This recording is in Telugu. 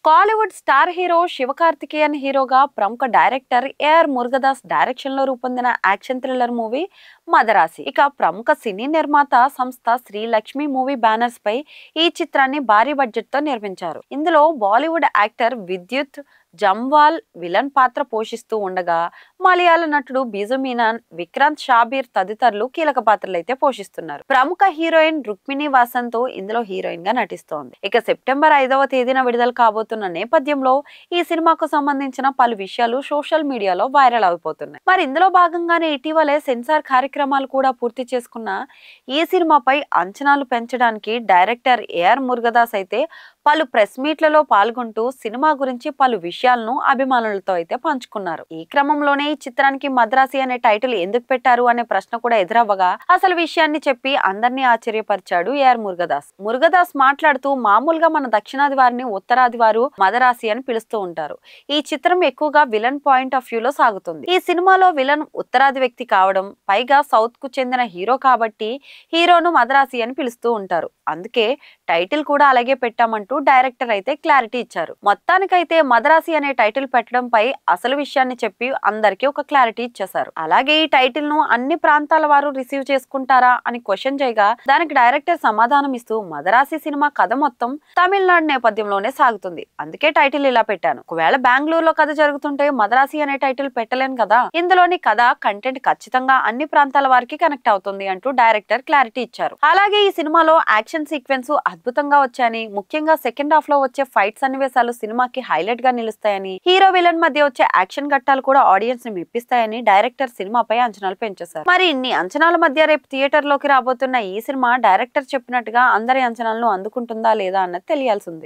కాలీవుడ్ స్టార్ హీరో శివకార్తికేయన్ హీరోగా ప్రముఖ డైరెక్టర్ ఏఆర్ మురుగదాస్ డైరెక్షన్ లో రూపొందిన యాక్షన్ థ్రిల్లర్ మూవీ మదరాసి. ఇక ప్రముఖ సినీ నిర్మాత సంస్థ శ్రీ లక్ష్మి మూవీ బ్యానర్స్ పై ఈ చిత్రాన్ని భారీ బడ్జెట్ తో నిర్మించారు. ఇందులో బాలీవుడ్ యాక్టర్ విద్యుత్ జంవాల్ విలన్ పాత్ర పోషిస్తూ ఉండగా మలయాళ నటుడు బిజు మీనన్, విక్రాంత్ షాబీర్ తదితరులు కీలక పాత్రలు అయితే పోషిస్తున్నారు. ప్రముఖ హీరోయిన్ రుక్మిణి వాసంత్ ఇందులో హీరోయిన్ గా నటిస్తోంది. ఇక సెప్టెంబర్ 5వ తేదీన విడుదల కాబోతున్న నేపథ్యంలో ఈ సినిమాకు సంబంధించిన పలు విషయాలు సోషల్ మీడియాలో వైరల్ అయిపోతున్నాయి. మరి ఇందులో భాగంగానే ఇటీవలే సెన్సార్ కార్యక్రమాలు కూడా పూర్తి చేసుకున్న ఈ సినిమాపై అంచనాలు పెంచడానికి డైరెక్టర్ ఏఆర్ మురుగదాస్ అయితే పలు ప్రెస్ మీట్లలో పాల్గొంటూ సినిమా గురించి పలు విషయాలను అభిమానులతో అయితే పంచుకున్నారు. ఈ క్రమంలోనే ఈ చిత్రానికి మద్రాసి అనే టైటిల్ ఎందుకు పెట్టారు అనే ప్రశ్న కూడా ఎదురవ్వగా అసలు విషయాన్ని చెప్పి అందరినీ ఆశ్చర్యపరిచాడు ఏఆర్ మురుగదాస్. మురుగదాస్ మాట్లాడుతూ, మామూలుగా మన దక్షిణాది వారిని ఉత్తరాది వారు మదరాసి అని పిలుస్తూ ఉంటారు. ఈ చిత్రం ఎక్కువగా విలన్ పాయింట్ ఆఫ్ వ్యూ లో సాగుతుంది. ఈ సినిమాలో విలన్ ఉత్తరాది వ్యక్తి కావడం, పైగా సౌత్ కు చెందిన హీరో కాబట్టి హీరోను మదరాసి అని పిలుస్తూ ఉంటారు. అందుకే టైటిల్ కూడా అలాగే పెట్టామంటూ డైరెక్టర్ అయితే క్లారిటీ ఇచ్చారు. మొత్తానికైతే మదరాసి అనే టైటిల్ పెట్టడం పై అసలు విషయాన్ని చెప్పి అందరికీ ఒక క్లారిటీ ఇచ్చేశారు. అలాగే ఈ టైటిల్ ను అన్ని ప్రాంతాల వారు రిసీవ్ చేసుకుంటారా అని క్వశ్చన్ చేయగా దానికి డైరెక్టర్ సమాధానం ఇస్తూ, మదరాసి సినిమా కథ మొత్తం తమిళనాడు నేపథ్యంలోనే సాగుతుంది, అందుకే టైటిల్ ఇలా పెట్టాను. ఒకవేళ బెంగళూరులో కథ జరుగుతుంటే మదరాసి అనే టైటిల్ పెట్టలేను కదా, ఇందులోని కథ కంటెంట్ ఖచ్చితంగా అన్ని ప్రాంతాల వారికి కనెక్ట్ అవుతుంది అంటూ డైరెక్టర్ క్లారిటీ ఇచ్చారు. అలాగే ఈ సినిమాలో యాక్షన్ సీక్వెన్స్ అద్భుతంగా వచ్చాయని, ముఖ్యంగా సెకండ్ హాఫ్ లో వచ్చే ఫైట్ సన్నివేశాలు సినిమాకి హైలైట్ గా నిలుస్తాయని, హీరో విలన్ మధ్య వచ్చే యాక్షన్ ఘట్టాలు కూడా ఆడియన్స్ ని మెప్పిస్తాయని డైరెక్టర్ సినిమాపై అంచనాలు పెంచేశారు. మరి ఇన్ని అంచనాల మధ్య రేపు థియేటర్ లోకి రాబోతున్న ఈ సినిమా డైరెక్టర్ చెప్పినట్టుగా అందరి అంచనాలను అందుకుంటుందా లేదా అన్నది తెలియాల్సింది.